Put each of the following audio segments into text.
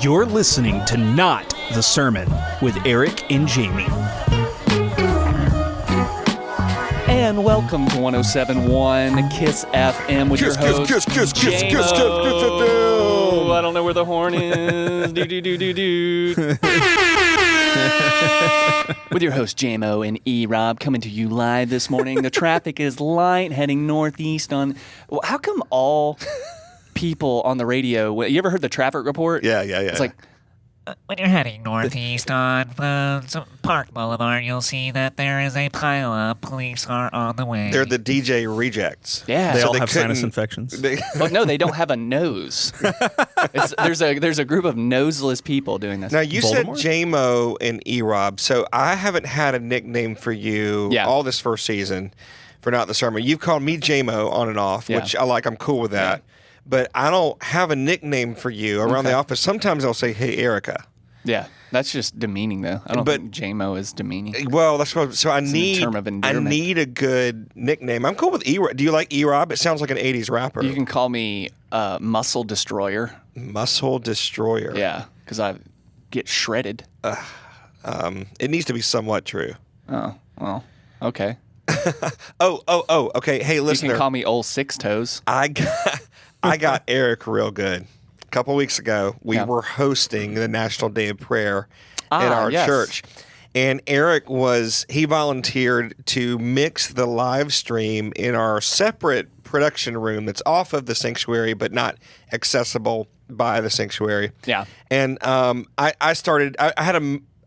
You're listening to Not the Sermon with Eric and Jamie. And welcome to 107.1 Kiss FM with your host, J-Mo. I don't know where the horn is. With your host, J-Mo and E-Rob, coming to you live this morning. The traffic is light, heading northeast on... Well, how come all people on the radio... You ever heard the traffic report? Yeah. It's like... When you're heading northeast on Park Boulevard, you'll see that there is a pileup. Police are on the way. They're the DJ rejects. Yeah. They all have sinus infections. But no, they don't have a nose. There's a group of noseless people doing this. Now, you said J-Mo and E-Rob, so I haven't had a nickname for you all this first season for Not the Sermon. You've called me J-Mo on and off, which I like. I'm cool with that. Yeah. But I don't have a nickname for you around the office. Sometimes I'll say, "Hey, Erica." Yeah, that's just demeaning, though. I don't think J-Mo is demeaning. Well, that's what. So I need a good nickname. I'm cool with E-Rob. Do you like E-Rob? It sounds like an '80s rapper. You can call me Muscle Destroyer. Muscle Destroyer. Yeah, because I get shredded. It needs to be somewhat true. Oh, well, okay. Okay. Hey, listener. You can call me Old Six Toes. I got Eric real good. A couple weeks ago, we were hosting the National Day of Prayer at our church. And Eric he volunteered to mix the live stream in our separate production room that's off of the sanctuary, but not accessible by the sanctuary. Yeah. And I had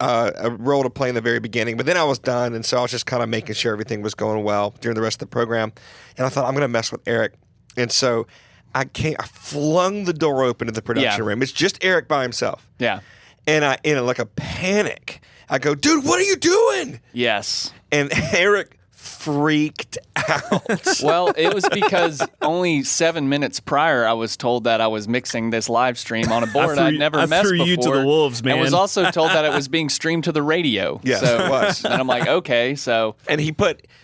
a role to play in the very beginning, but then I was done. And so I was just kind of making sure everything was going well during the rest of the program. And I thought, I'm going to mess with Eric. And so I flung the door open to the production room. It's just Eric by himself. Yeah. And in like a panic, I go, "Dude, what are you doing?" Yes. And Eric freaked out. Well, it was because only 7 minutes prior, I was told that I was mixing this live stream on a board I'd never messed before. I threw you to the wolves, man. And was also told that it was being streamed to the radio. Yes, it was. And I'm like, okay, so. And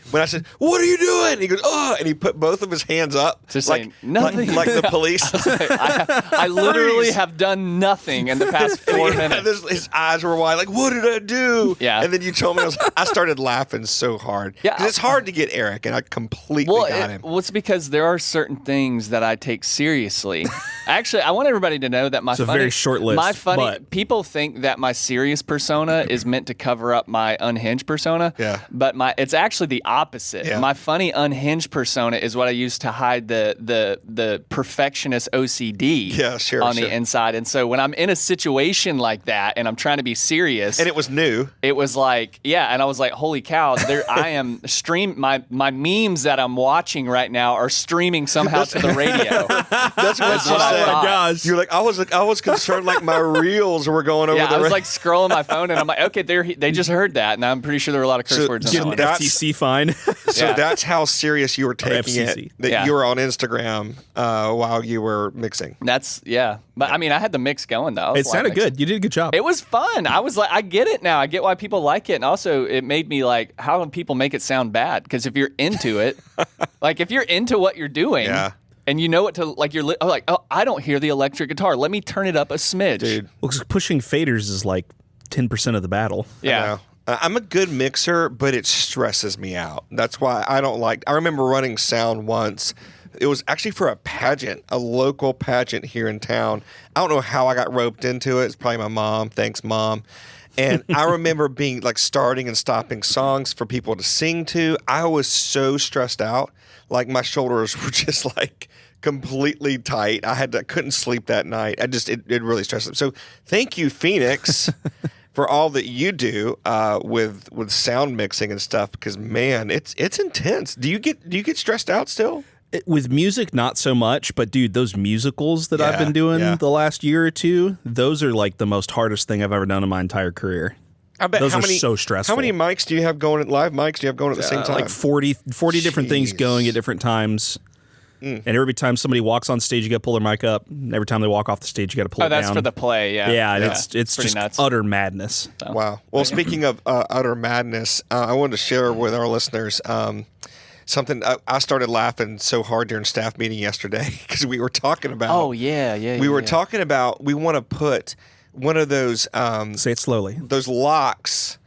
when I said, "What are you doing?" He goes, "Oh," and he put both of his hands up. Just like nothing. Like the police. I literally have done nothing in the past 4 minutes. His eyes were wide, like, "What did I do?" Yeah. And then you told me, I started laughing so hard. Yeah. Because it's hard to get Eric, and I completely got him. Well, it's because there are certain things that I take seriously. Actually, I want everybody to know that it's a very short list. People think that my serious persona is meant to cover up my unhinged persona. Yeah. But it's actually the opposite. Yeah. My funny unhinged persona is what I use to hide the perfectionist OCD on the inside. And so when I'm in a situation like that and I'm trying to be serious, and it was new, it was like, and I was like, holy cow, I am my memes that I'm watching right now are streaming somehow to the radio. That's what I thought. Gosh. You're like, I was concerned like my reels were going over. Yeah, I was like scrolling my phone and I'm like, okay, they just heard that, and I'm pretty sure there were a lot of curse words in that one. FTC fine. So that's how serious you were taking it. That you were on Instagram while you were mixing. But I mean, I had the mix going though. It sounded good. You did a good job. It was fun. I was like, I get it now. I get why people like it, and also it made me like, how do people make it sound bad? Because if you're into it, like if you're into what you're doing. Yeah. And you know what to like. You're like, oh, I don't hear the electric guitar. Let me turn it up a smidge. Dude. Well, 'cause pushing faders is like 10% of the battle. Yeah. I'm a good mixer, but it stresses me out. That's why I don't like. I remember running sound once. It was actually for a pageant, a local pageant here in town. I don't know how I got roped into it. It's probably my mom. Thanks, Mom. And I remember being like starting and stopping songs for people to sing to. I was so stressed out. Like my shoulders were just like completely tight. I couldn't sleep that night. It really stressed me. So thank you, Phoenix, for all that you do with sound mixing and stuff. Because man, it's intense. Do you get stressed out still? With music, not so much, but dude, those musicals that I've been doing the last year or two, those are like the most hardest thing I've ever done in my entire career. I bet. Those are so stressful. How many mics do you have going? Live mics do you have going at the same time? Like 40 different things going at different times. And every time somebody walks on stage, you got to pull their mic up. Every time they walk off the stage, you got to pull it down. Oh, that's for the play, yeah. Yeah, it's just nuts. Utter madness. So. Wow. Well, speaking of utter madness, I wanted to share with our listeners something. I started laughing so hard during staff meeting yesterday because we were talking about. Oh, yeah. We were talking about we want to put one of those Say it slowly. those locks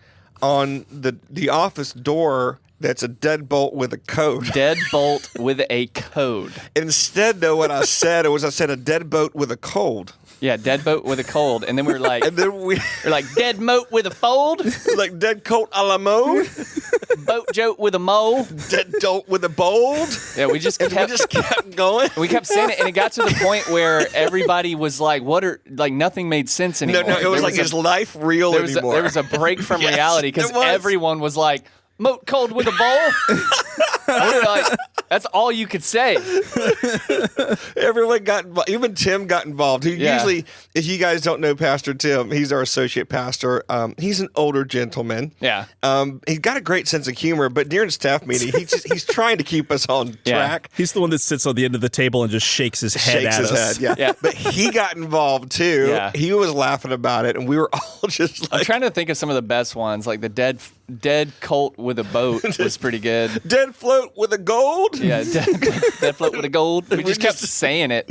on the office door that's a deadbolt with a code. Deadbolt with a code. Instead, though, what I said was a deadbolt with a cold. Yeah, deadbolt with a cold. And then we were like, And then we're like dead moat with a fold, like dead coat a la mode, boat joke with a mole. dead dolt with a bold. Yeah, we just kept going. we kept saying it, and it got to the point where everybody was like, "What are like?" Nothing made sense anymore. No, it was There like, is life real there was anymore? there was a break from Yes, reality because there was. everyone was like, "Moat cold with a bowl." We were like, that's all you could say. Everyone got involved. Even Tim got involved. Who usually, if you guys don't know Pastor Tim, he's our associate pastor. He's an older gentleman. Yeah. He's got a great sense of humor, but during staff meeting, he's trying to keep us on Yeah. track. He's the one that sits on the end of the table and just shakes his head Shakes at his us. head, yeah. Yeah. But he got involved too. Yeah. He was laughing about it, and we were all just I'm like, trying to think of some of the best ones, like the dead colt with a boat was pretty good. dead float with a gold. Yeah, dead float with a gold. We just kept saying it.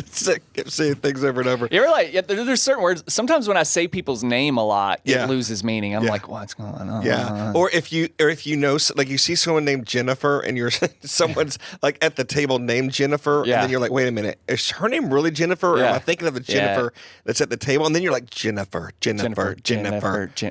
Kept saying things over and over. You ever like? Yeah, there's certain words. Sometimes when I say people's name a lot, Yeah. it loses meaning. I'm Yeah. like, what's going on? Yeah, or if you know, like you see someone named Jennifer, and you're someone's like at the table named Jennifer, Yeah. and then you're like, wait a minute, is her name really Jennifer? Or Yeah. am I thinking of the Jennifer that's at the table? And then you're like, Jennifer.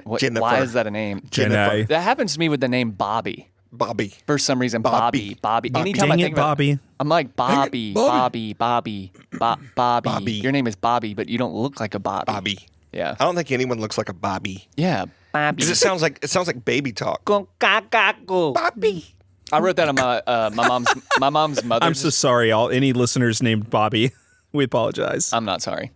Why is that a name? Jennifer. That happens to me with the name Bobby. Bobby. For some reason, Bobby. Anytime Dang I it, think about Bobby. I'm like Bobby. Bobby. Bobby. Your name is Bobby, but you don't look like a Bobby. Bobby. Yeah. I don't think anyone looks like a Bobby. Yeah. Bobby. Because it sounds like baby talk. Bobby. I wrote that on my mom's mother. I'm so sorry, all any listeners named Bobby. We apologize. I'm not sorry.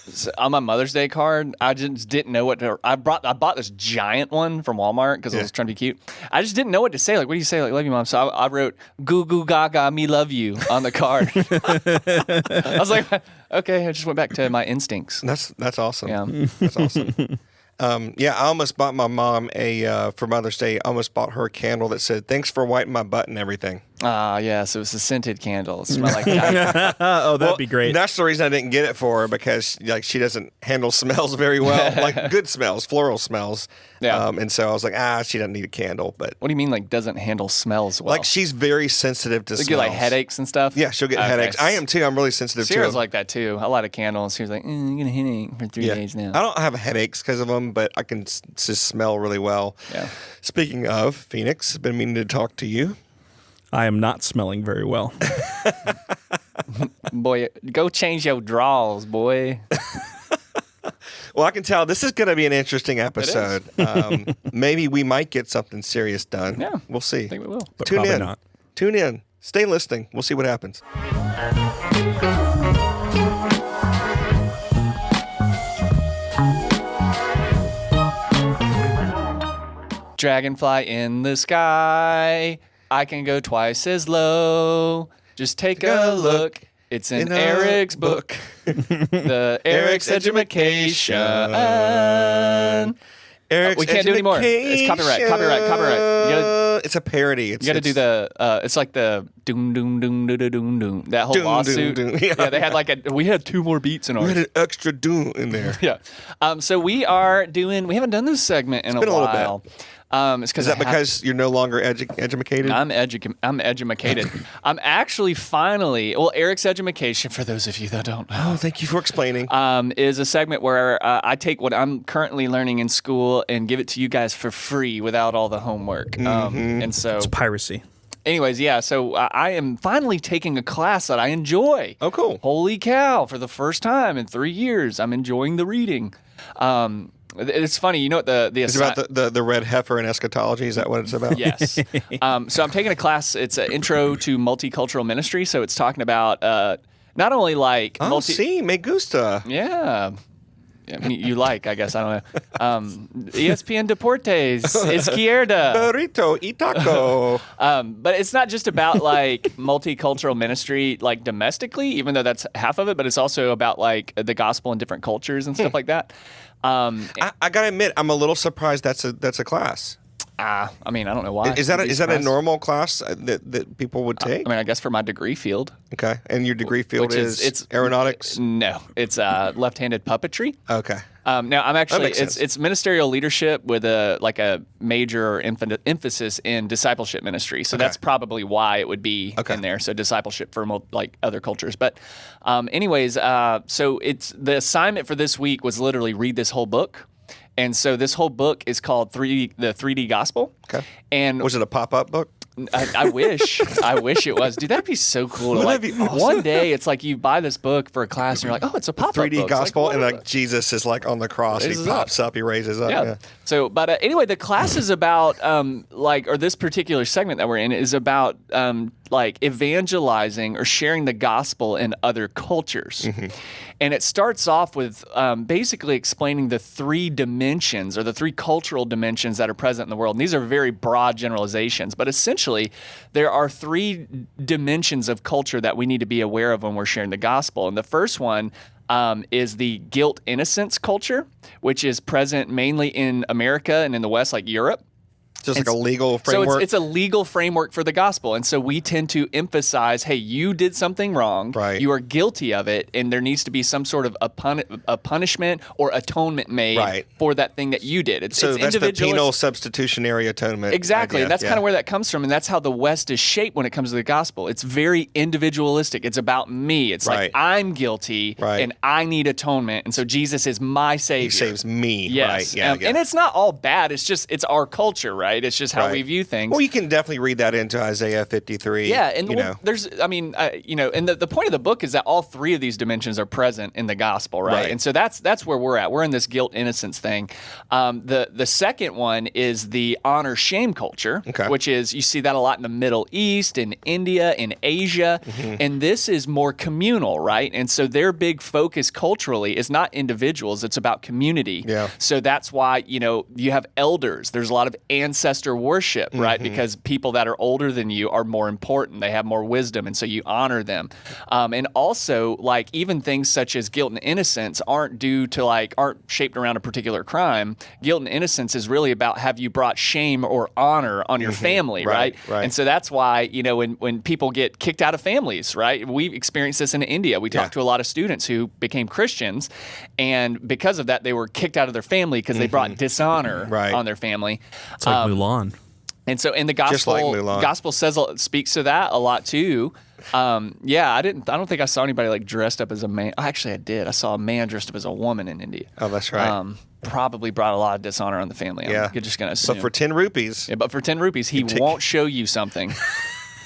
So on my Mother's Day card, I just didn't know what to. I bought this giant one from Walmart because I was trying to be cute. I just didn't know what to say. Like, what do you say? Like, love you, Mom. So I wrote "Goo Goo Gaga, me love you" on the card. I was like, okay. I just went back to my instincts. That's awesome. Yeah. That's awesome. I almost bought my mom for Mother's Day. I almost bought her a candle that said, "Thanks for wiping my butt and everything." Yes, it was a scented candle. It smelled like that. Oh, that'd be great. That's the reason I didn't get it for her, because like she doesn't handle smells very well, like good smells, floral smells. Yeah. And so I was like, she doesn't need a candle. But What do you mean, like, doesn't handle smells well? like she's very sensitive to She'll smells. get like headaches and stuff. Yeah, she'll get Okay. headaches. I am too. I'm really sensitive Sierra's to. like that too. I light a candle and she was like, "I'm gonna headache for 3 days now." I don't have headaches because of them, but I can just smell really well. Yeah. Speaking of Phoenix, been meaning to talk to you. I am not smelling very well. Boy, go change your drawers, boy. Well, I can tell this is going to be an interesting episode. Maybe we might get something serious done. Yeah. We'll see. I think we will. But Tune probably in. not. Tune in. Stay listening. We'll see what happens. Dragonfly in the sky. I can go twice as low. Just take a look. It's in Eric's book. The Eric's Edumakation. Eric's We can't do it anymore. It's copyright. You gotta, It's a parody. you gotta do the. It's like the doom doom doom doom doom doom doom. That whole Doom, doom, lawsuit. doom. Yeah, they had like a. We had 2 more beats in We ours. had an extra doom in there. Yeah. So we are doing. We haven't done this segment in been a little bit. while. It's Is that because you're no longer educated? I'm edumacated. I'm actually finally. Well, Eric's Edumakation, for those of you that don't know, Oh, thank you for explaining. is a segment where I take what I'm currently learning in school and give it to you guys for free without all the homework. And so, It's piracy. anyways, yeah. So I am finally taking a class that I enjoy. Oh, cool. Holy cow! For the first time in 3 years, I'm enjoying the reading. It's funny, you know what the It's about the red heifer and eschatology. Is that what it's about? Yes. So I'm taking a class. It's an intro to multicultural ministry. So it's talking about not only like me gusta. Yeah. I mean, you like, I guess. I don't know. ESPN Deportes, Izquierda. Burrito y taco. But it's not just about like multicultural ministry, like domestically, even though that's half of it, but it's also about like the gospel in different cultures and stuff like that. I gotta admit, I'm a little surprised that's a class. I mean, I don't know why. Is that a normal class that people would take? I mean, I guess for my degree field. Okay, and your degree field Which is- it's aeronautics. No, it's left-handed puppetry. Okay. Now, I'm actually makes sense. it's ministerial leadership with a major emphasis in discipleship ministry. So that's probably why it would be in there. So discipleship for like other cultures. But anyways, so it's the assignment for this week was literally read this whole book. And so this whole book is called the 3D Gospel. Okay. And was it a pop-up book? I wish it was. Dude, that'd be so cool. Wouldn't that be awesome? One day, it's like you buy this book for a class, and you're like, oh, it's a pop-up 3D book. Gospel, like, and like Jesus is like on the cross. He pops up. He raises up. Yeah. So, but anyway, the class is about or this particular segment that we're in is about like evangelizing or sharing the gospel in other cultures. Mm-hmm. And it starts off with basically explaining the 3 dimensions or the 3 cultural dimensions that are present in the world. And these are very broad generalizations, but essentially there are 3 dimensions of culture that we need to be aware of when we're sharing the gospel. And the first one is the guilt innocence culture, which is present mainly in America and in the West, like Europe. Just like a legal framework? So it's a legal framework for the gospel. And so we tend to emphasize, hey, you did something wrong. Right. You are guilty of it, and there needs to be some sort of a punishment or atonement made for that thing that you did. So it's that's the penal substitutionary atonement. Exactly. Idea. And that's kind of where that comes from. And that's how the West is shaped when it comes to the gospel. It's very individualistic. It's about me. It's like I'm guilty and I need atonement. And so Jesus is my Savior. He saves me. Yes. Right. Yeah, and it's not all bad. It's just, it's our culture, right? It's just how we view things. Well, you can definitely read that into Isaiah 53. Yeah, and there's, I mean, and the point of the book is that all 3 of these dimensions are present in the gospel, right? And so that's where we're at. We're in this guilt innocence thing. The second one is the honor shame culture, which is you see that a lot in the Middle East, in India, in Asia, and this is more communal, right? And so their big focus culturally is not individuals; it's about community. Yeah. So that's why you have elders. There's a lot of ancestor worship, right? Because people that are older than you are more important. They have more wisdom, and so you honor them. And also, like even things such as guilt and innocence aren't shaped around a particular crime. Guilt and innocence is really about have you brought shame or honor on your family, right? And so that's why when people get kicked out of families, right? We experienced this in India. We talked to a lot of students who became Christians, and because of that, they were kicked out of their family because they brought dishonor on their family. It's like Mulan. And so in the gospel speaks to that a lot too. I don't think I saw anybody like dressed up as a man. Actually, I did. I saw a man dressed up as a woman in India. Oh, that's right. Probably brought a lot of dishonor on the family. I'm just going to assume. But for 10 rupees. Yeah, but for 10 rupees, he won't show you something.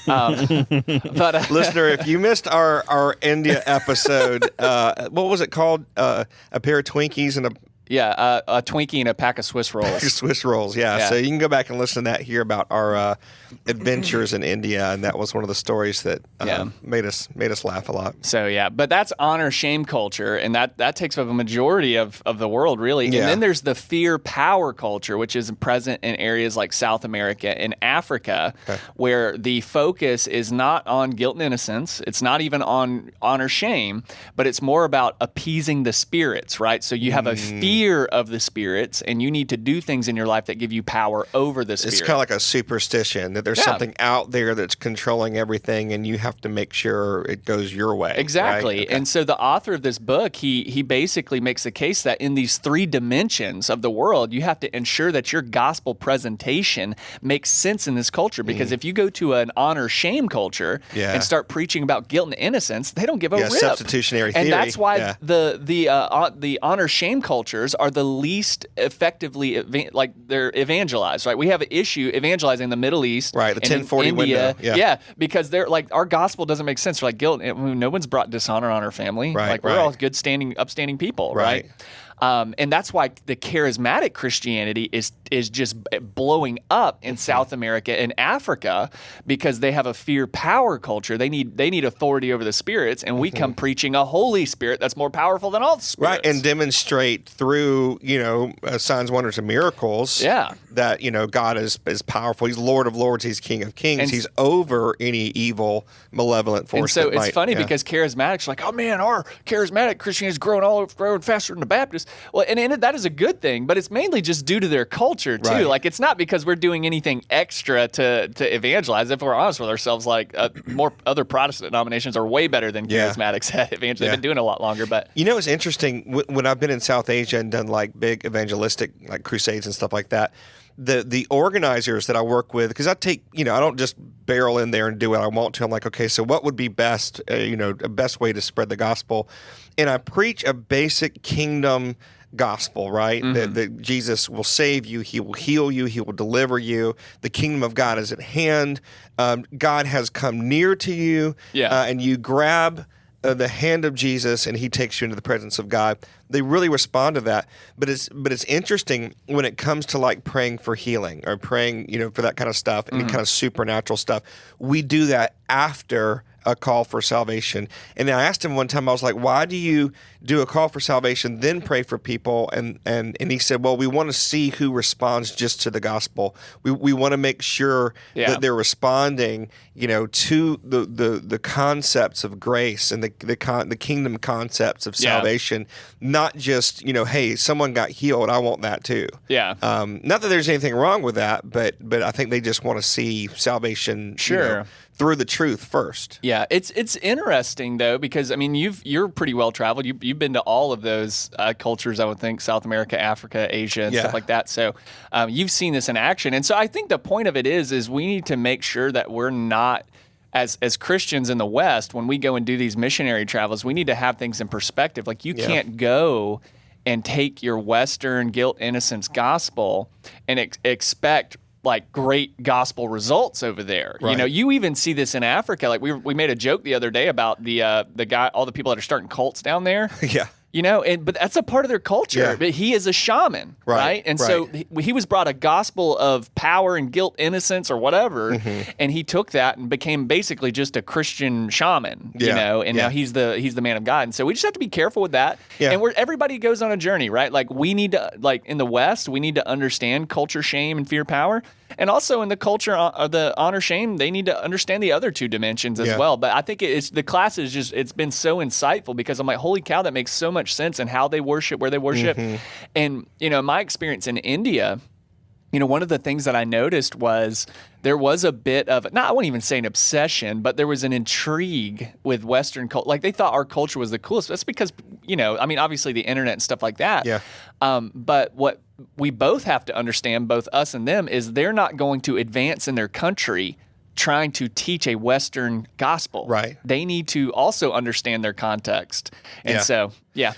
But listener, if you missed our India episode, what was it called? A pair of Twinkies and a Twinkie and a pack of Swiss rolls. Swiss rolls, yeah. So you can go back and listen to that, hear about our adventures in India, and that was one of the stories that made us laugh a lot. So but that's honor shame culture, and that takes up a majority of the world, really. And then there's the fear power culture, which is present in areas like South America and Africa, where the focus is not on guilt and innocence. It's not even on honor shame, but it's more about appeasing the spirits, right? So you have a fear of the spirits, and you need to do things in your life that give you power over the spirit. It's kind of like a superstition that there's something out there that's controlling everything, and you have to make sure it goes your way. Exactly. Right? Okay. And so the author of this book, he basically makes the case that in these 3 dimensions of the world, you have to ensure that your gospel presentation makes sense in this culture. Because if you go to an honor shame culture and start preaching about guilt and innocence, they don't give a rip. Substitutionary theory. And that's why the honor shame cultures are the least effectively they're evangelized, right? We have an issue evangelizing the Middle East, right? The 1040 India, window, because they're like our gospel doesn't make sense. They're like guilt. No one's brought dishonor on our family. Right, like we're all good, upstanding people, right? And that's why the charismatic Christianity is just blowing up in South America and Africa, because they have a fear power culture. They need authority over the spirits, and we come preaching a Holy Spirit that's more powerful than all the spirits. Right, and demonstrate through signs, wonders, and miracles. That God is powerful. He's Lord of Lords. He's King of Kings. And he's over any evil, malevolent force. And so it's funny because charismatics are like, oh man, our charismatic Christianity is growing faster than the Baptist. Well, and that is a good thing, but it's mainly just due to their culture too. Right. Like it's not because we're doing anything extra to evangelize. If we're honest with ourselves, like more other Protestant denominations are way better than charismatics at evangelize. They've been doing it a lot longer. But you know, it's interesting when I've been in South Asia and done like big evangelistic like crusades and stuff like that. The organizers that I work with, because I take, I don't just barrel in there and do what I want to. I'm like, okay, so what would be best, a best way to spread the gospel? And I preach a basic kingdom gospel, right? That Jesus will save you, he will heal you, he will deliver you. The kingdom of God is at hand. God has come near to you, and you grab the hand of Jesus and he takes you into the presence of God. They really respond to that. But it's interesting when it comes to like praying for healing or praying, for that kind of stuff, any kind of supernatural stuff. We do that after a call for salvation. And I asked him one time, I was like, why do you do a call for salvation, then pray for people? And he said, well, we want to see who responds just to the gospel. We want to make sure that they're responding, to the concepts of grace and the kingdom concepts of salvation, not just, hey, someone got healed, I want that too. Yeah. Not that there's anything wrong with that, but I think they just want to see salvation through the truth first. Yeah, it's interesting though, because I mean you're pretty well traveled. You've been to all of those cultures, I would think, South America, Africa, Asia, and stuff like that. So you've seen this in action, and so I think the point of it is we need to make sure that we're not, as Christians in the West, when we go and do these missionary travels, we need to have things in perspective. Like you can't go and take your Western guilt innocence gospel and expect like great gospel results over there. Right. You even see this in Africa. Like we made a joke the other day about the guy, all the people that are starting cults down there. Yeah. But that's a part of their culture. Yeah. But he is a shaman, right? And so he was brought a gospel of power and guilt, innocence, or whatever, and he took that and became basically just a Christian shaman, and now he's the man of God. And so we just have to be careful with that. Yeah. And everybody goes on a journey, right? Like we need to, like in the West, we need to understand culture, shame, and fear, power. And also in the culture of the honor, shame, they need to understand the other two dimensions as well. But I think the class is it's been so insightful because I'm like, holy cow, that makes so much sense in how they worship, where they worship. And, my experience in India, one of the things that I noticed was there was a bit of, I won't even say an obsession, but there was an intrigue with Western culture. Like they thought our culture was the coolest. That's because, obviously the internet and stuff like that. Yeah. But what we both have to understand, both us and them, is they're not going to advance in their country trying to teach a Western gospel. Right. They need to also understand their context. And so,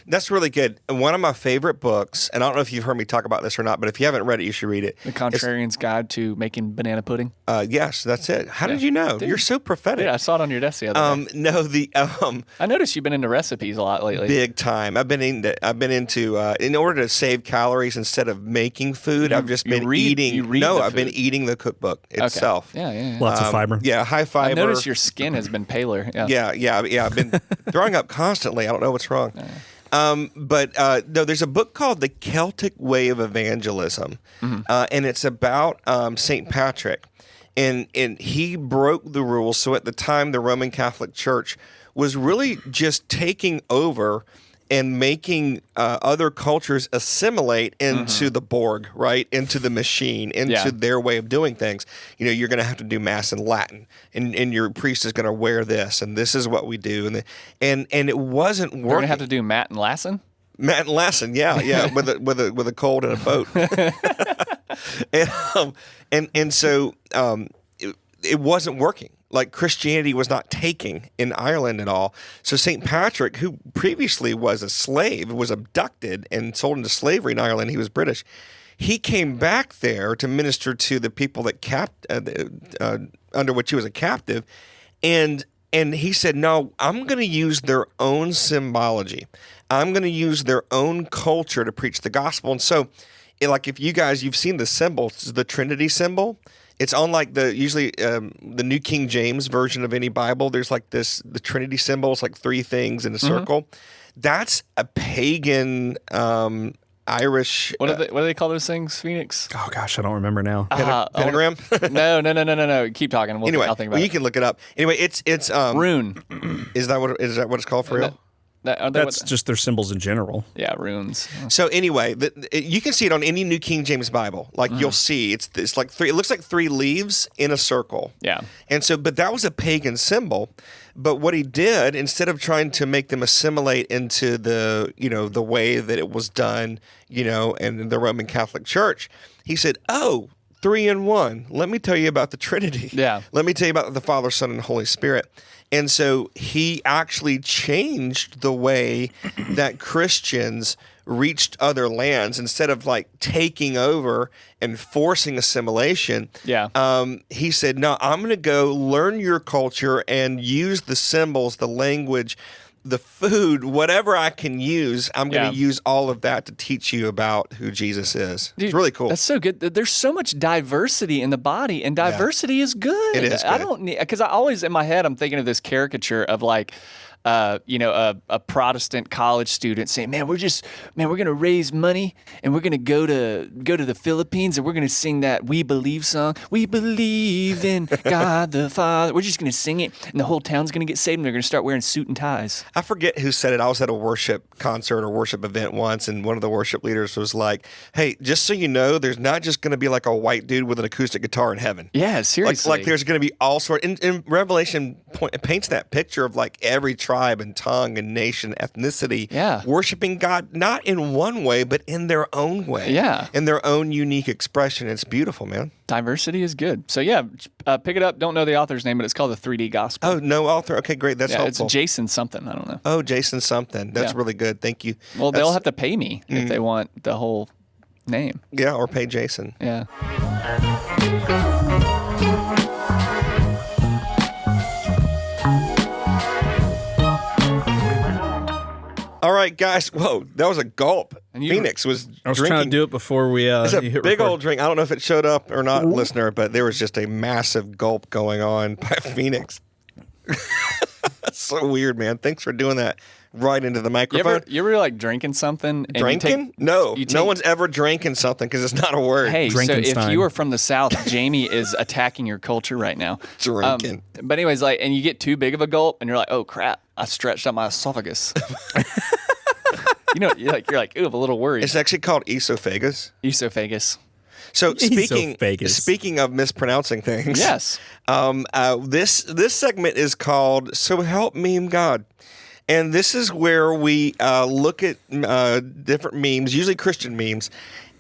That's really good. And one of my favorite books, and I don't know if you've heard me talk about this or not, but if you haven't read it, you should read it. The Contrarian's Guide to Making Banana Pudding. Yes, that's it. How did you know? Dude, you're so prophetic. Yeah, I saw it on your desk the other day. I noticed you've been into recipes a lot lately. Big time. I've been into in order to save calories instead of making food, I've just been eating. I've been eating the cookbook itself. Okay. Yeah. Lots of fiber. Yeah, high fiber. I noticed your skin has been paler. Yeah. I've been throwing up constantly. I don't know what's wrong. But there's a book called The Celtic Way of Evangelism, and it's about St. Patrick. And he broke the rules. So at the time, the Roman Catholic Church was really just taking over and making other cultures assimilate into the Borg, right? Into the machine, into their way of doing things. You're going to have to do Mass in Latin, and your priest is going to wear this, and this is what we do. And it wasn't working. We're going to have to do Matt and Lassen? Matt and Lassen, yeah, with a cold and a boat. So it wasn't working. Like Christianity was not taking in Ireland at all. So St. Patrick, who previously was a slave, was abducted and sold into slavery in Ireland. He was British. He came back there to minister to the people that under which he was a captive. And he said, no, I'm going to use their own symbology. I'm going to use their own culture to preach the gospel. And so, like if you've seen the symbol, the Trinity symbol. It's on like the New King James version of any Bible. There's like the Trinity symbol. It's like three things in a circle. That's a pagan Irish. What do they call those things, Phoenix? Oh gosh, I don't remember now. Pentagram? No. Keep talking. Anyway, I'll think about it. You can look it up. Anyway, it's rune. Is that what it's called for real? That's just their symbols in general. Yeah, runes. So anyway, you can see it on any New King James Bible. Like you'll see it's like three. It looks like 3 leaves in a circle. Yeah. And so, but that was a pagan symbol. But what he did, instead of trying to make them assimilate into the way that it was done, in the Roman Catholic Church, he said, "Oh, 3 in 1. Let me tell you about the Trinity. Yeah. Let me tell you about the Father, Son, and Holy Spirit." And so he actually changed the way that Christians reached other lands. Instead of like taking over and forcing assimilation. Yeah. He said, "No, I'm going to go learn your culture and use the symbols, the language, the food, whatever I can use. I'm going to use all of that to teach you about who Jesus is." Dude, it's really cool. That's so good. There's so much diversity in the body, and diversity is good. It is good. I don't need, because I always in my head I'm thinking of this caricature of like, a Protestant college student saying, we're going to raise money and we're going to go to the Philippines and we're going to sing that We Believe song. We believe in God the Father. We're just going to sing it and the whole town's going to get saved and they're going to start wearing suit and ties. I forget who said it. I was at a worship concert or worship event once, and one of the worship leaders was like, "Hey, just so you know, there's not just going to be like a white dude with an acoustic guitar in heaven. Yeah, seriously. Like there's going to be all sorts." And Revelation paints that picture of like every tribe and tongue and nation, ethnicity, worshiping God not in one way, but in their own way. Yeah. In their own unique expression. It's beautiful, man. Diversity is good. So pick it up. Don't know the author's name, but it's called The 3D Gospel. Oh, no author. Okay, great. That's helpful. It's Jason something. I don't know. Oh, Jason something. That's really good. Thank you. Well, they'll have to pay me if they want the whole name. Yeah, or pay Jason. Yeah. All right, guys. Whoa, that was a gulp. And Phoenix was I was drinking. trying to do it before we It's a hit big record. old drink. I don't know if it showed up or not, listener, but there was just a massive gulp going on by Phoenix. That's so weird, man. Thanks for doing that right into the microphone. You ever like drinking something? And Drinking? No one's ever drinking something because it's not a word. Hey, so if Drinkenstein. you are from the South, Jamie is attacking your culture right now. Drinking. But anyways, and you get too big of a gulp, and you're like, "Oh crap! I stretched out my esophagus." you're like, ooh, I'm a little worried. It's actually called esophagus. Esophagus. So Esophagus. speaking of mispronouncing things, Yes. this segment is called "So Help Meme God," and this is where we look at different memes, usually Christian memes,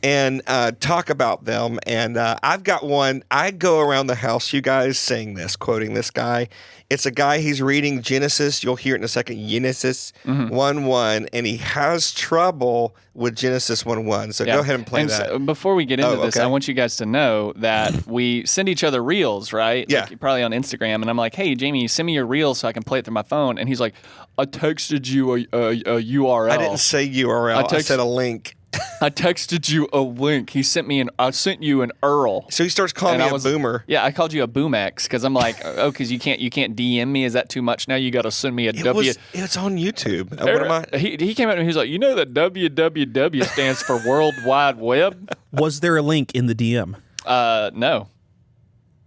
and talk about them. And I've got one. I go around the house, you guys, saying this, quoting this guy. It's a guy, he's reading Genesis. You'll hear it in a second. Genesis 1:1, and he has trouble with Genesis 1:1. So go ahead and play that. So before we get into this, okay. I want you guys to know that we send each other reels, right? Yeah. Like, probably on Instagram. And I'm like, "Hey, Jamie, send me your reel so I can play it through my phone." And he's like, "I texted you a URL." I didn't say URL. I said a link. I texted you a link. I sent you an URL. So he starts calling me a boomer. Yeah, I called you a boomx because I'm like, because you can't DM me. Is that too much now? You got to send me a W. It's on YouTube. What am I? He came out and he was like, that www stands for World Wide Web. Was there a link in the DM? No.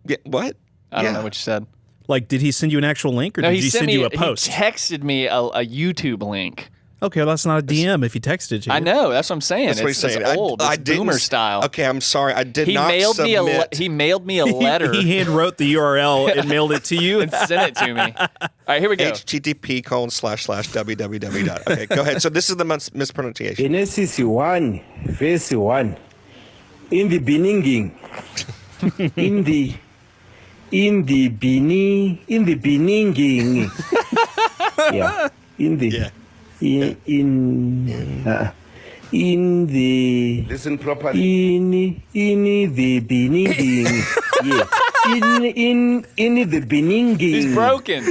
Yeah, what? I don't know what you said. Like, did he send you an actual link, or No, did he he send you a post? He texted me a YouTube link. Okay, well, that's not a DM if he texted you. I know. That's what I'm saying. That's what he's saying. It's old. It's didn't boomer style. Okay, I'm sorry. I did He not mailed submit. he mailed me a letter He hand wrote the URL and mailed it to you. and sent it to me. All right, here we go. http://www. Okay, go ahead. So this is the mispronunciation. Genesis 1, verse 1. In the beninging. in the beninging. Yeah. In the Listen properly. in the beninging. Yeah. In the beninging. He's broken.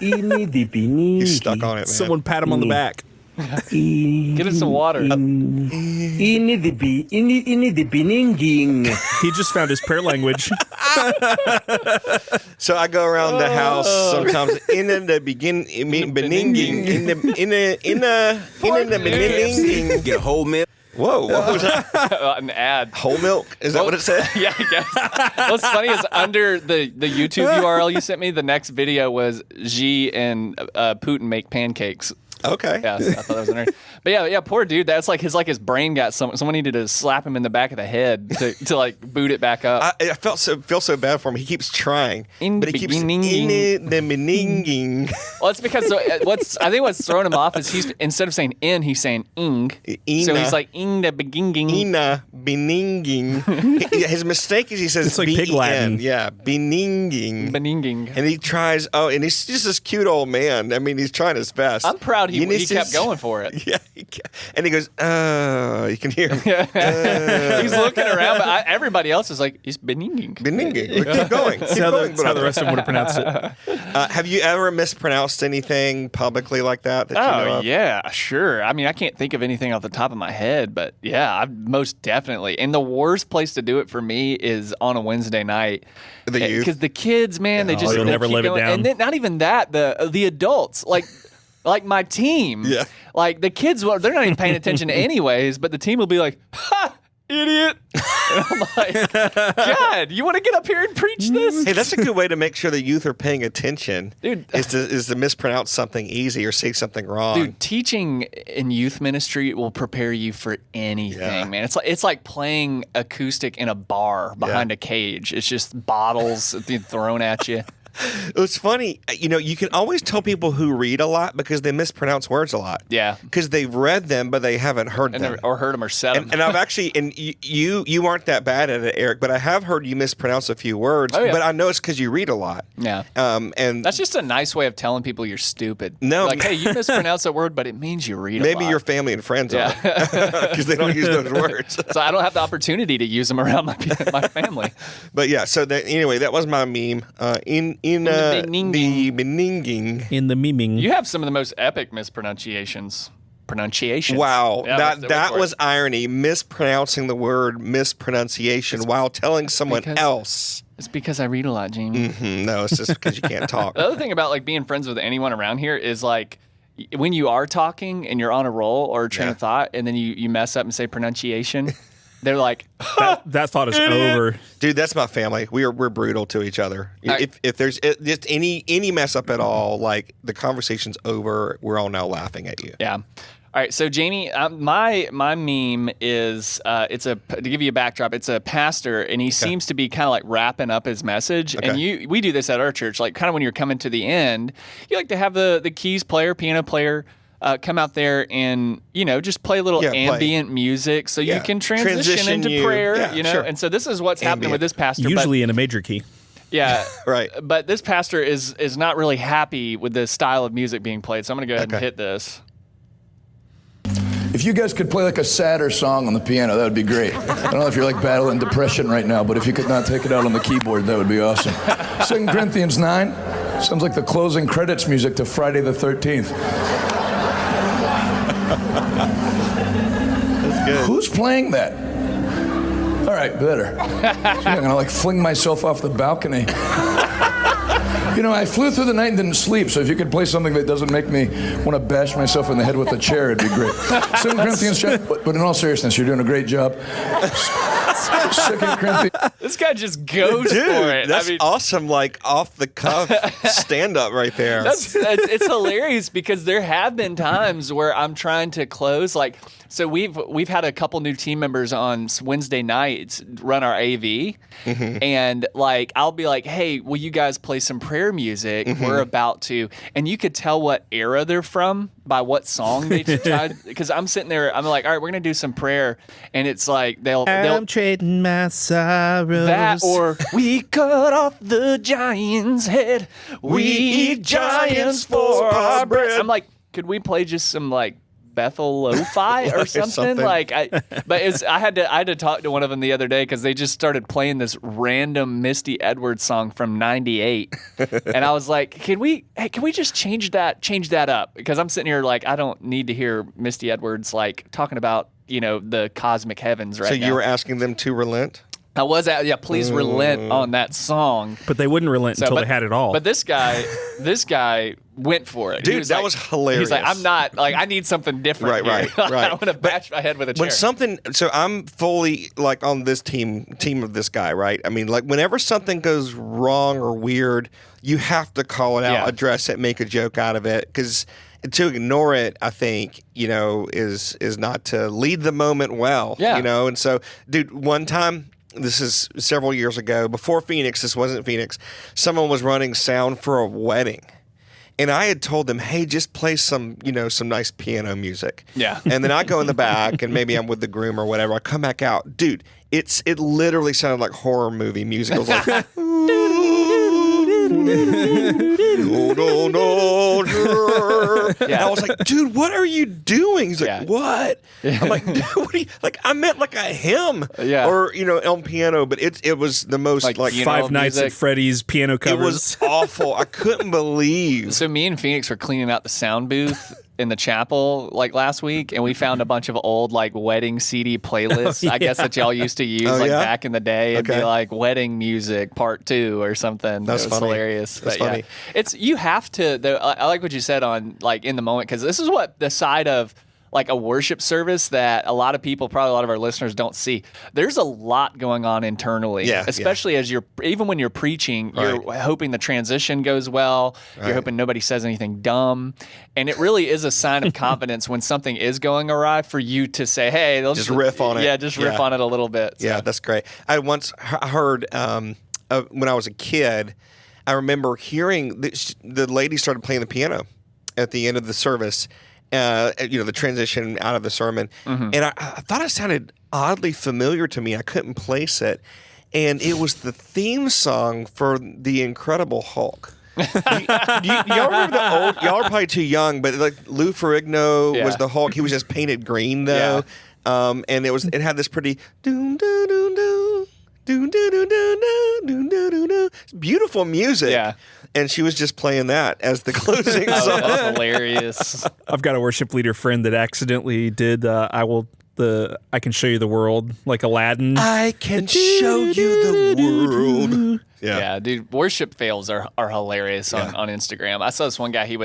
In the beninging. He's stuck on it, man. Someone pat him on the back. Get us some water. In the beninging. He just found his prayer language. So I go around the house sometimes in the beginning, beninging, in the beninging. Get whole milk. Whoa, what was that? An ad. Whole milk? Is that what it said? Yeah, I guess. What's funny is under the YouTube URL you sent me, the next video was Xi and Putin make pancakes. Okay. Yeah, so I thought that was interesting. But yeah, poor dude. That's like his brain got someone needed to slap him in the back of the head to like boot it back up. I feel so bad for him. He keeps trying, but he keeps beninging. the beninging. Well, it's because I think what's throwing him off is he's instead of saying in, he's saying ing. Ina. So he's like ing the beginging. Ina beninging. His mistake is he says It's like pig Latin. Yeah, beninging. Beninging. And he tries. Oh, and he's just this cute old man. I mean, he's trying his best. I'm proud he kept going for it. Yeah, and he goes, you can hear him. He's looking around, but everybody else is like, he's beninging. Beninging. Keep going. That's how the rest of them would have pronounced it. Have you ever mispronounced anything publicly like that you know of? Yeah, sure. I mean, I can't think of anything off the top of my head, but yeah, I've most definitely. And the worst place to do it for me is on a Wednesday night. The youth? Because the kids, man, they you'll never keep live it going. down. And then, not even that, the adults, like my team. Yeah. Like the kids, they're not even paying attention anyways, but the team will be like, ha! Idiot. And I'm like, God, you want to get up here and preach this? Hey, that's a good way to make sure the youth are paying attention. Dude. Is to mispronounce something easy or say something wrong. Dude, teaching in youth ministry will prepare you for anything, man. It's like playing acoustic in a bar behind a cage. It's just bottles thrown at you. It's funny, you can always tell people who read a lot because they mispronounce words a lot. Yeah. Because they've read them, but they haven't heard them. Or heard them or said them. And I've actually, you aren't that bad at it, Eric, but I have heard you mispronounce a few words, but I know it's because you read a lot. Yeah. And that's just a nice way of telling people you're stupid. No. Like, hey, you mispronounced that word, but it means you read a lot. maybe your family and friends are, because they don't use those words. So I don't have the opportunity to use them around my family. But yeah, so anyway, that was my meme. The beninging. In the memeing. You have some of the most epic pronunciations. Wow, Yeah, that was irony, mispronouncing the word mispronunciation while telling someone else. It's because I read a lot, Jamie. No, it's just because you can't talk. The other thing about like being friends with anyone around here is like when you are talking and you're on a roll or a train of thought, and then you mess up and say pronunciation. They're like, that thought is over. Dude, that's my family. We're brutal to each other. If there's just any mess up at all, like the conversation's over, we're all now laughing at you. Yeah. All right. So Jamie, my meme is to give you a backdrop. It's a pastor, and he seems to be kind of like wrapping up his message. Okay. And we do this at our church. Like kind of when you're coming to the end, you like to have the keys player, piano player. Come out there and, just play a little ambient music so you can transition into prayer, Sure. And so this is what's happening with this pastor. Usually in a major key. Yeah. Right. But this pastor is not really happy with the style of music being played. So I'm going to go ahead and hit this. If you guys could play like a sadder song on the piano, that would be great. I don't know if you're like battling depression right now, but if you could not take it out on the keyboard, that would be awesome. 2 Corinthians 9 sounds like the closing credits music to Friday the 13th. That's good. Who's playing that? All right, better. I'm gonna like fling myself off the balcony. I flew through the night and didn't sleep, so if you could play something that doesn't make me want to bash myself in the head with a chair, it'd be great. 2 Corinthians chapter, but in all seriousness, you're doing a great job. 2 Corinthians. This guy just goes Dude, for it. That's awesome, like off the cuff stand up right there. It's hilarious because there have been times where I'm trying to close. Like, so we've had a couple new team members on Wednesday nights run our AV, and like I'll be like, hey, will you guys play some prayer music? We're about to, and you could tell what era they're from by what song they tried. Because I'm sitting there, I'm like, all right, we're gonna do some prayer, and it's like they'll trading my sorrows. that or we cut off the giant's head. We eat giants for our bread. I'm like, could we play just some like Bethel lo-fi or something? Like, I had to talk to one of them the other day because they just started playing this random Misty Edwards song from '98, and I was like, can we just change that up? Because I'm sitting here like, I don't need to hear Misty Edwards like talking about the cosmic heavens right now. So you were asking them to relent? I was please relent on that song. But they wouldn't relent until they had it all. But this guy went for it. Dude, that was hilarious. He's like, I'm not, like, I need something different. Right. I want to bash my head with a chair. So I'm fully like on this team of this guy, right? I mean, like whenever something goes wrong or weird, you have to call it out, address it, make a joke out of it, because to ignore it, I think, is not to lead the moment well. Yeah. And so, dude, one time, this is several years ago, before Phoenix, this wasn't Phoenix, someone was running sound for a wedding. And I had told them, hey, just play some nice piano music. Yeah. And then I go in the back, and maybe I'm with the groom or whatever. I come back out. Dude, it literally sounded like horror movie music. It was like, I was like, dude, what are you doing? He's like, what? I'm like, dude, what are you, like, I meant like a hymn or, on piano, but it was the most like Five Nights at Freddy's piano covers. It was awful. I couldn't believe. So me and Phoenix were cleaning out the sound booth in the chapel like last week, and we found a bunch of old like wedding CD playlists. I guess that y'all used to use back in the day. It'd be like wedding music part 2 or something. That's funny. Hilarious. That's but funny. You have to. Though, I like what you said on like in the moment, because this is what the side of like a worship service that a lot of people, probably a lot of our listeners, don't see. There's a lot going on internally, especially as even when you're preaching, you're hoping the transition goes well. You're hoping nobody says anything dumb. And it really is a sign of confidence when something is going awry for you to say, hey, just riff on it. Yeah, just riff on it a little bit. So. Yeah, that's great. I once heard when I was a kid, I remember hearing the lady started playing the piano at the end of the service. The transition out of the sermon. And I thought it sounded oddly familiar to me. I couldn't place it. And it was the theme song for The Incredible Hulk. Y'all remember the old, y'all are probably too young, but like Lou Ferrigno was the Hulk. He was just painted green though. And it had this pretty doom doo doo doo. Beautiful music. Yeah. And she was just playing that as the closing song. That's hilarious. I've got a worship leader friend that accidentally did I Can Show You the World, like Aladdin. I can show you the world. Yeah, dude, worship fails are hilarious on Instagram. I saw this one guy, he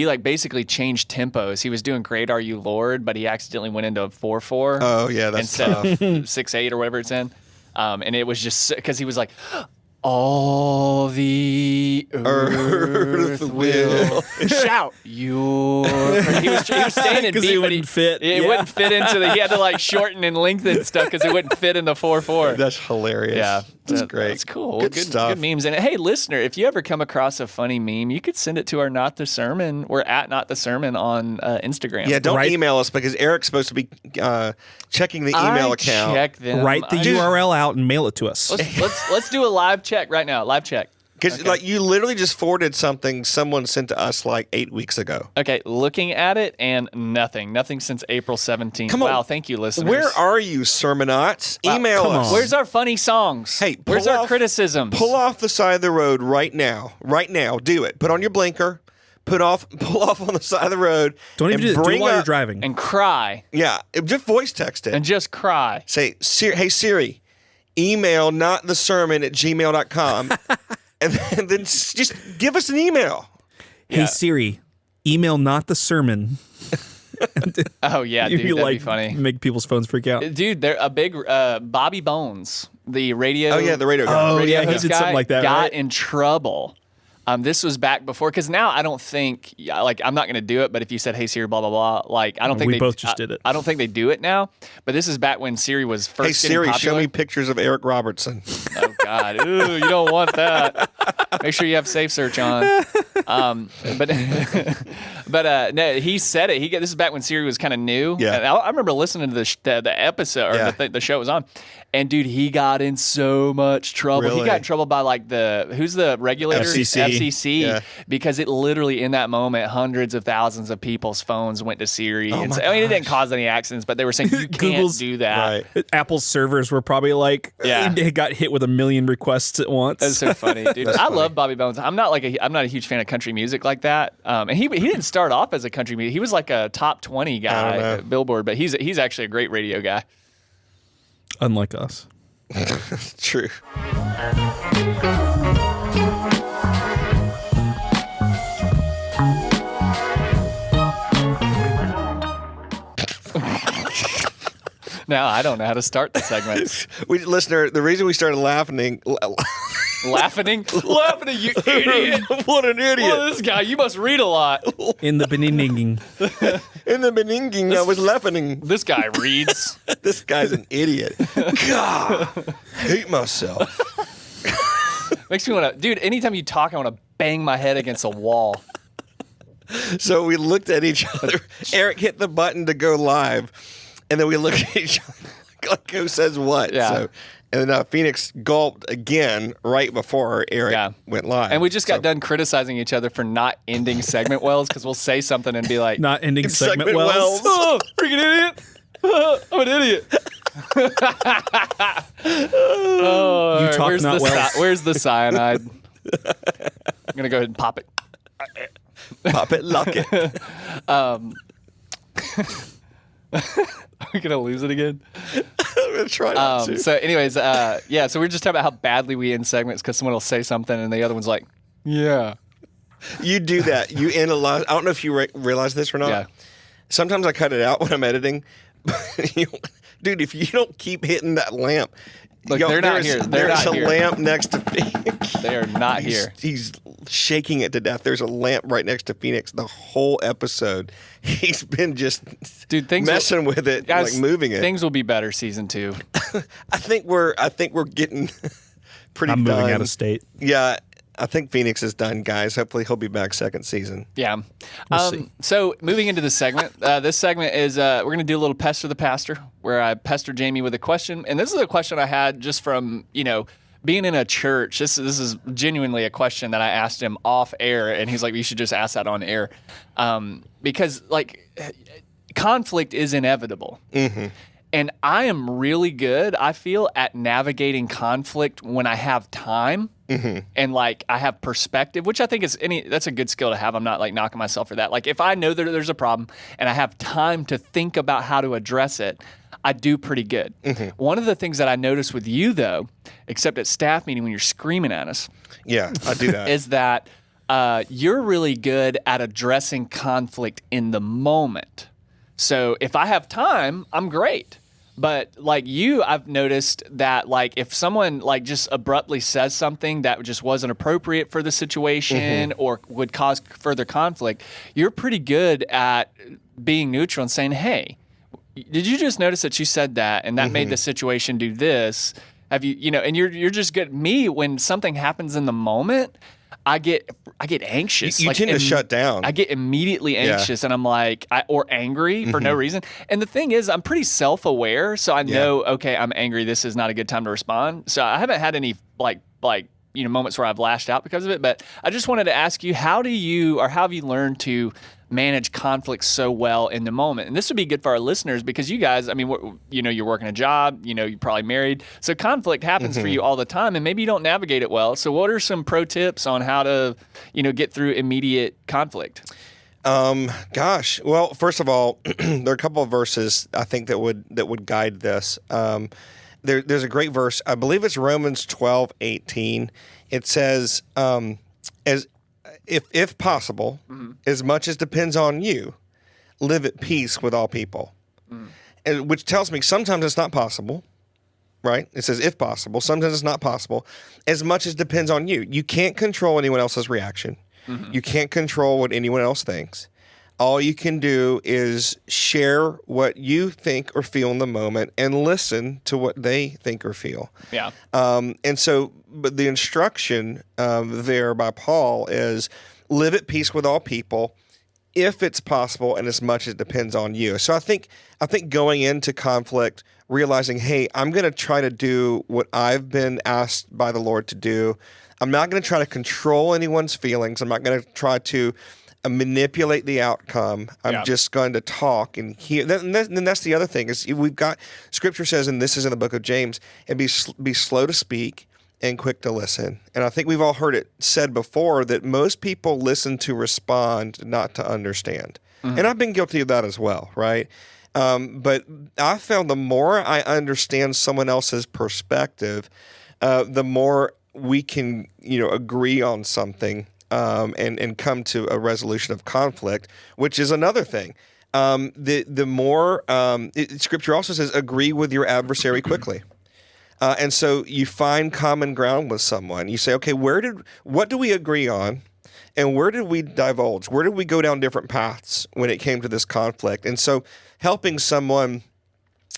like basically changed tempos. He was doing Great Are You Lord, but he accidentally went into a 4/4. Oh yeah, that's instead tough. of 6/8 or whatever it's in. And it was just because he was like, all the earth will shout your. He was staying in beat, it but wouldn't fit. It wouldn't fit into the. He had to like shorten and lengthen stuff because it wouldn't fit in the 4/4. That's hilarious. Yeah, that's great. That's cool. Good stuff. Good memes. And hey, listener, if you ever come across a funny meme, you could send it to our Not the Sermon. We're at Not the Sermon on Instagram. Yeah, don't email us because Eric's supposed to be checking the email account. Check them. Write the URL out and mail it to us. Let's do a live check right now. Live check. Because like you literally just forwarded something someone sent to us like 8 weeks ago. Okay, looking at it and nothing since April 17th. Come on. Wow, thank you, listeners. Where are you, sermonauts? Wow, email us. Where's our funny songs? Hey, where's our criticisms? Pull off the side of the road right now. Right now, do it. Put on your blinker. Pull off on the side of the road. Don't even do it while you're driving. And cry. Yeah, just voice text it. And just cry. Say, hey Siri, email notthesermon@gmail.com. And then just give us an email. Hey Siri, email not the sermon. Oh yeah, dude, that'd be funny. Make people's phones freak out. Dude, they're a big Bobby Bones, the radio. Oh yeah, the radio guy. Oh yeah, he did something like that. Got in trouble. This was back before, because now I don't think, like, I'm not going to do it, but if you said, hey, Siri, blah, blah, blah, like, I don't think we both just did it. I don't think they do it now, but this is back when Siri was first Hey, Siri, getting popular. show me pictures of Eric Robertson. Oh, God. Ooh, you don't want that. Make sure you have Safe Search on. But no, he said it. This is back when Siri was kind of new. Yeah. And I remember listening to the episode, or the show it was on. And dude, he got in so much trouble. Really? He got in trouble by like who's the regulator? FCC. Yeah. Because it literally in that moment, hundreds of thousands of people's phones went to Siri. Oh and my I mean, it didn't cause any accidents, but they were saying you can't do that. Right. Apple's servers were probably like, it got hit with 1 million requests at once. That's so funny, dude. I love Bobby Bones. I'm not a huge fan of country music like that. And he didn't start off as a country music. He was like a top 20 guy at Billboard, but he's actually a great radio guy. Unlike us. True. Now I don't know how to start the segments. Listener, the reason we started laughing Laughing, you idiot! What an idiot! Look at this guy. You must read a lot. In the beninging. In the beninging, I was laughing. This guy reads. This guy's an idiot. God, hate myself. Makes me want to, dude. Anytime you talk, I want to bang my head against a wall. So we looked at each other. Eric hit the button to go live, and then we looked at each other like who says what. Yeah. So, and then Phoenix gulped again right before Eric went live. And we just got done criticizing each other for not ending segment wells because we'll say something and be like, Not ending segment wells. "Oh, freaking idiot! I'm an idiot." Oh, You talk not wells. Where's the cyanide? I'm gonna go ahead and pop it. Pop it, lock it. Are we gonna lose it again? I'm gonna try not to. So, anyways, so we're just talking about how badly we end segments because someone will say something and the other one's like, "Yeah." You do that. You end a lot. I don't know if you realize this or not. Yeah. Sometimes I cut it out when I'm editing. Dude, if you don't keep hitting that lamp, Look, they're not here. There's a lamp next to Phoenix. They are not here. He's shaking it to death. There's a lamp right next to Phoenix the whole episode. He's been just messing with it, guys, like moving it. Things will be better season 2. I think we're getting pretty I'm done. moving out of state. Yeah, I think Phoenix is done, guys. Hopefully he'll be back second season. Yeah. We'll see. So moving into the segment, this segment is we're going to do a little Pester the Pastor, where I pester Jamie with a question. And this is a question I had just from, being in a church. This is genuinely a question that I asked him off air, and he's like, "You should just ask that on air," because conflict is inevitable. Mm-hmm. And I am really good, I feel, at navigating conflict when I have time and I have perspective, which I think that's a good skill to have. I'm not knocking myself for that. Like if I know that there's a problem and I have time to think about how to address it, I do pretty good. Mm-hmm. One of the things that I noticed with you though, except at staff meeting when you're screaming at us. Yeah, I do that. Is that you're really good at addressing conflict in the moment. So if I have time, I'm great. But I've noticed that if someone just abruptly says something that just wasn't appropriate for the situation or would cause further conflict, you're pretty good at being neutral and saying, "Hey, did you just notice that you said that and that made the situation do this? Have you, and you're just good." Me, when something happens in the moment, I get anxious. You tend to shut down. I get immediately anxious, and I'm or angry for no reason. And the thing is, I'm pretty self-aware, so I know, okay, I'm angry. This is not a good time to respond. So I haven't had any moments where I've lashed out because of it. But I just wanted to ask you, how have you learned to manage conflict so well in the moment? And this would be good for our listeners because you guys, you're working a job, you're probably married. So conflict happens for you all the time and maybe you don't navigate it well. So what are some pro tips on how to, get through immediate conflict? Gosh. Well, first of all, there are a couple of verses I think that would guide this. There's a great verse. I believe it's Romans 12:18. It says, if possible, as much as depends on you, live at peace with all people. And which tells me sometimes it's not possible, right? It says if possible. Sometimes it's not possible. As much as depends on you. You can't control anyone else's reaction. You can't control what anyone else thinks. All you can do is share what you think or feel in the moment and listen to what they think or feel. Yeah. But the instruction there by Paul is live at peace with all people if it's possible and as much as it depends on you. So I think going into conflict, realizing, hey, I'm going to try to do what I've been asked by the Lord to do. I'm not going to try to control anyone's feelings. I'm not going to try to manipulate the outcome. I'm just going to talk and hear. Then that's the other thing is we've got Scripture says, and this is in the book of James, and be slow to speak and quick to listen. And I think we've all heard it said before that most people listen to respond, not to understand. And I've been guilty of that as well, right? But I found the more I understand someone else's perspective, the more we can, agree on something. And come to a resolution of conflict, which is another thing. The more Scripture also says, agree with your adversary quickly. And so you find common ground with someone. You say, okay, what do we agree on? And where did we divulge? Where did we go down different paths when it came to this conflict? And so helping someone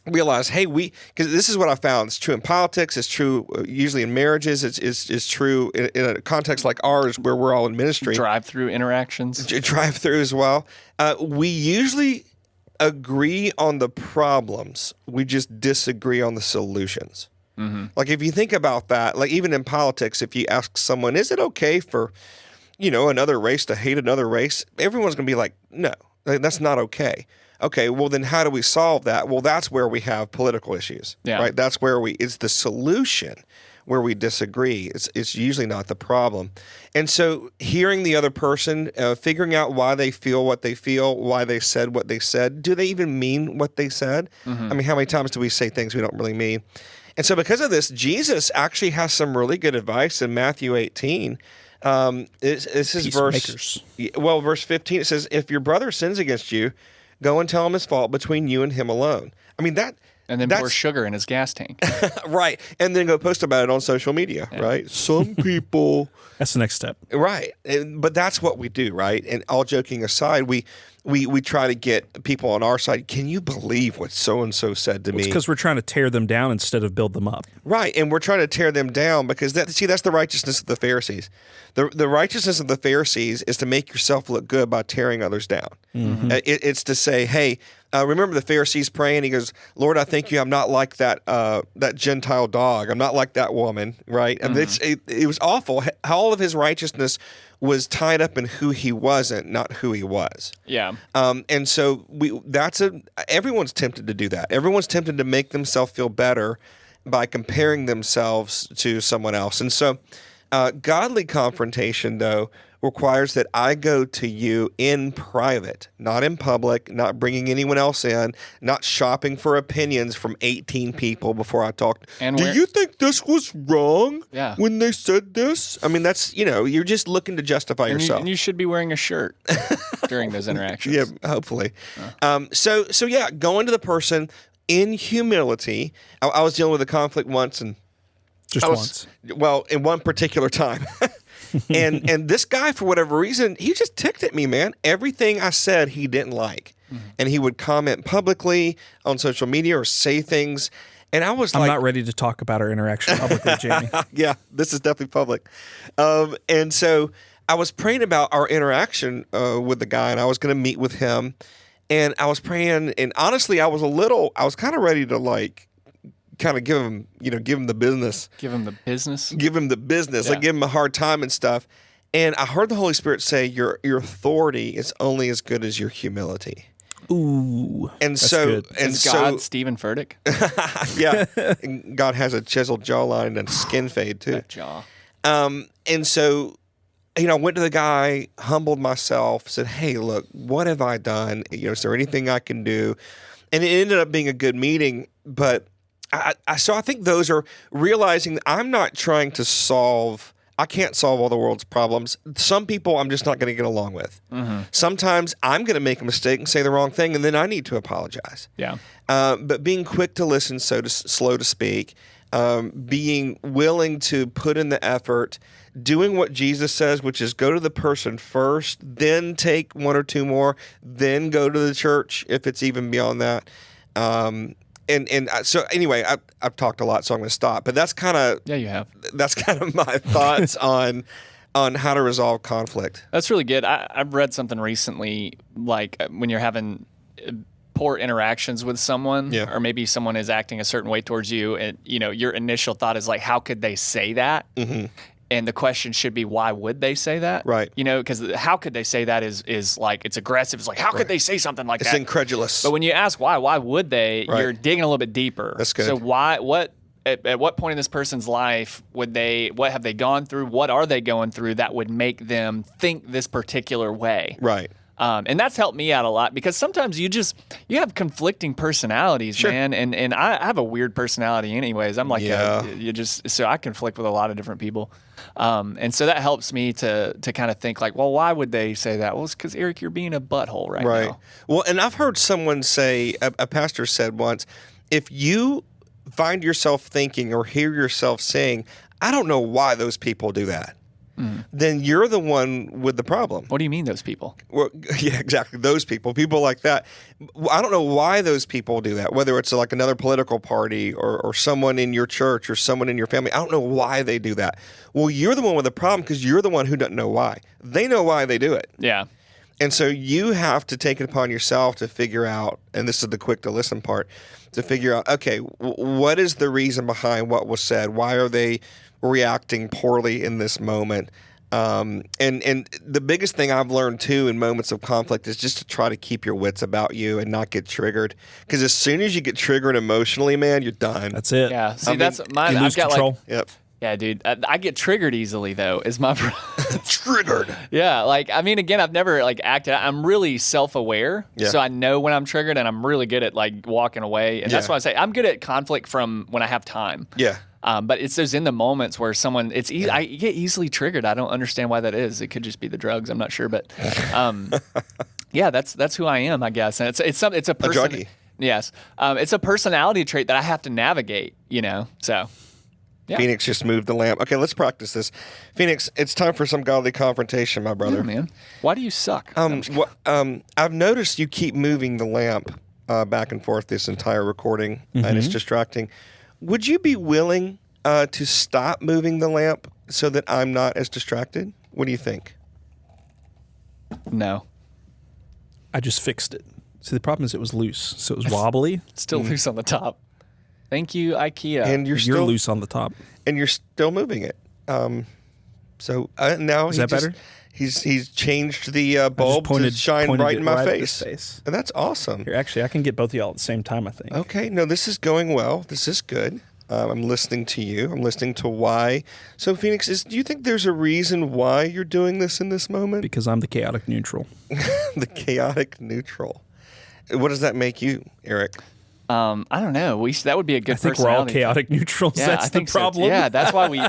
realize, hey, because this is what I found. It's true in politics. It's true usually in marriages. It's true in a context like ours where we're all in ministry. Drive-through interactions. Drive-through as well. We usually agree on the problems. We just disagree on the solutions. Mm-hmm. Like if you think about that, like even in politics, if you ask someone, is it okay for another race to hate another race? Everyone's going to be like, no, that's not okay. Okay, well then how do we solve that? Well, that's where we have political issues, right? That's where it's the solution where we disagree. It's usually not the problem. And so hearing the other person, figuring out why they feel what they feel, why they said what they said. Do they even mean what they said? Mm-hmm. I mean, how many times do we say things we don't really mean? And so because of this, Jesus actually has some really good advice in Matthew 18. It's his verse 15. It says, if your brother sins against you, go and tell him his fault between you and him alone. I mean, and then pour sugar in his gas tank. Right. And then go post about it on social media, right? Some people... That's the next step. Right. But that's what we do, right? And all joking aside, we try to get people on our side. Can you believe what so-and-so said to me? It's because we're trying to tear them down instead of build them up. Right. And we're trying to tear them down because that's the righteousness of the Pharisees. The righteousness of the Pharisees is to make yourself look good by tearing others down. Mm-hmm. It's to say, hey, remember the Pharisees praying? He goes, Lord, I thank you I'm not like that Gentile dog. I'm not like that woman, right? And it was awful. All of his righteousness was tied up in who he wasn't, not who he was. Yeah. And so everyone's tempted to do that. Everyone's tempted to make themselves feel better by comparing themselves to someone else. And so godly confrontation, though, requires that I go to you in private, not in public, not bringing anyone else in, not shopping for opinions from 18 people before I talk. Do you think this was wrong when they said this? I mean, that's, you're just looking to justify yourself. And you should be wearing a shirt during those interactions. Yeah, hopefully. So going to the person in humility. I was dealing with a conflict once and once. Well, in one particular time. and this guy, for whatever reason, he just ticked at me, man. Everything I said he didn't like. Mm-hmm. And he would comment publicly on social media or say things. And I was I'm not ready to talk about our interaction publicly, Jamie. Yeah, this is definitely public. And so I was praying about our interaction with the guy, and I was going to meet with him. And I was praying, and honestly, I was kind of ready to kind of give him the business. Give him the business? Give him the business. Like give him a hard time and stuff. And I heard the Holy Spirit say, your authority is only as good as your humility. Ooh. And that's so, good. and is God Stephen Furtick? Yeah. And God has a chiseled jawline and a skin fade too. That jaw. And so, I went to the guy, humbled myself, said, hey, look, what have I done? Is there anything I can do? And it ended up being a good meeting, but so I think those are realizing that I'm not trying to I can't solve all the world's problems. Some people I'm just not going to get along with. Mm-hmm. Sometimes I'm going to make a mistake and say the wrong thing, and then I need to apologize. Yeah. But being quick to listen, slow to speak, being willing to put in the effort, doing what Jesus says, which is go to the person first, then take one or two more, then go to the church if it's even beyond that. So anyway, I've talked a lot, so I'm going to stop. But that's kind of you have. That's kind of my thoughts on how to resolve conflict. That's really good. I've read something recently, like when you're having poor interactions with someone, or maybe someone is acting a certain way towards you, and your initial thought is like, how could they say that? Mm-hmm. And the question should be, why would they say that? Right. Because how could they say that is like, it's aggressive. It's like, how could they say something like that? It's incredulous. But when you ask why would they, you're digging a little bit deeper. That's good. So at what point in this person's life what have they gone through? What are they going through that would make them think this particular way? Right. And that's helped me out a lot because sometimes you have conflicting personalities, man. And I have a weird personality anyways. I'm like, so I conflict with a lot of different people. And so that helps me to kind of think like, well, why would they say that? Well, it's because, Eric, you're being a butthole right now. Well, and I've heard someone say, a pastor said once, if you find yourself thinking or hear yourself saying, I don't know why those people do that, then you're the one with the problem. What do you mean, those people? Well, yeah, exactly. Those people like that. I don't know why those people do that, whether it's like another political party or someone in your church or someone in your family. I don't know why they do that. Well, you're the one with the problem because you're the one who doesn't know why. They know why they do it. Yeah. And so you have to take it upon yourself to figure out, and this is the quick to listen part, to figure out, okay, what is the reason behind what was said? Why are they reacting poorly in this moment? And the biggest thing I've learned too in moments of conflict is just to try to keep your wits about you and not get triggered. Because as soon as you get triggered emotionally, man, you're done. That's it. Yeah. See, that's mine. You I've lose got control. Yep. yeah, dude. I get triggered easily though. Is my Triggered. Yeah, like I mean, again, I've never like acted. I'm really self-aware, Yeah. so I know when I'm triggered, and I'm really good at like walking away. And that's Yeah. why I say I'm good at conflict from when I have time. Yeah. But it's those in the moments where someone I get easily triggered. I don't understand why that is. It could just be the drugs. I'm not sure, but yeah, that's who I am, I guess. And it's a druggie. Yes, it's a personality trait that I have to navigate. So. Yeah. Phoenix just moved the lamp. Okay, let's practice this. Phoenix, it's time for some godly confrontation, my brother. Yeah, man. Why do you suck? I've noticed you keep moving the lamp back and forth this entire recording, and it's distracting. Would you be willing to stop moving the lamp so that I'm not as distracted? What do you think? No. I just fixed it. See, the problem is it was loose, so it was wobbly. Still loose on the top. Thank you, IKEA. And you're You're still loose on the top. and you're still moving it. So now Is that better? He's changed the bulb to shine right in my face. And that's awesome. Here, actually, I can get both of y'all at the same time, I think. Okay, no, this is going well. This is good. I'm listening to you. I'm listening to why. So, Phoenix, do you think there's a reason why you're doing this in this moment? Because I'm the chaotic neutral. The chaotic neutral. What does that make you, Eric? I don't know. That would be a good I think we're all personality. chaotic neutrals. Yeah, That's I the think so. problem. Yeah, that's why we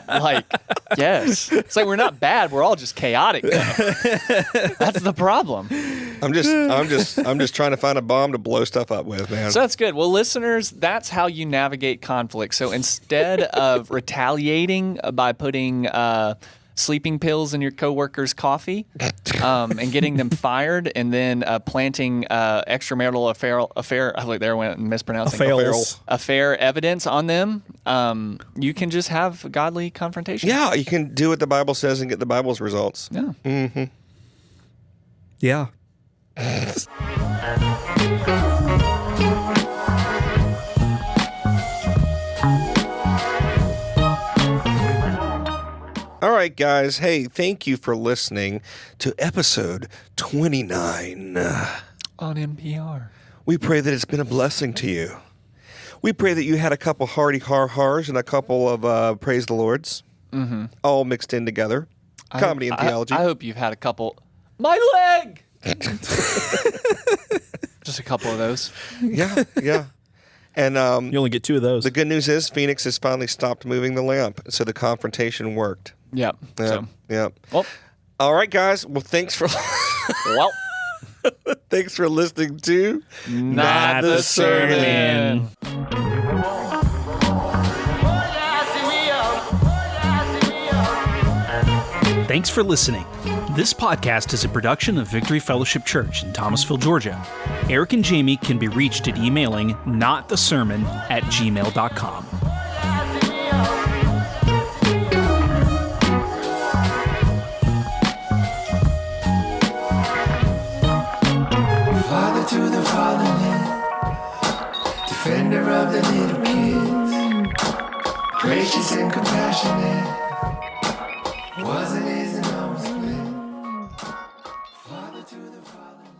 yes. It's like we're not bad. We're all just chaotic. That's the problem. I'm just trying to find a bomb to blow stuff up with, man. So that's good. Well, listeners, that's how you navigate conflict. So instead of retaliating by putting sleeping pills in your coworker's coffee and getting them fired, and then planting extramarital affair. Look, there I went mispronouncing. Affair evidence on them. You can just have godly confrontation. Yeah, you can do what the Bible says and get the Bible's results. Yeah. Mm-hmm. Yeah. All right, guys. Hey, thank you for listening to episode 29. On NPR. We pray that it's been a blessing to you. We pray that you had a couple hearty har-hars and a couple of praise the Lords, all mixed in together. Comedy and theology. I hope you've had a couple. My leg! Just a couple of those. Yeah. And You only get two of those. the good news is Phoenix has finally stopped moving the lamp, so the confrontation worked. Yep. Yeah, So, yeah. well, All right, guys. Well, thanks for thanks for listening to not the sermon. Thanks for listening. This podcast is a production of Victory Fellowship Church in Thomasville, Georgia. Eric and Jamie can be reached at emailing notthesermon@gmail.com. Father to the fatherless, defender of the little kids, gracious and compassionate, wasn't, isn't, always been. Father to the fatherless.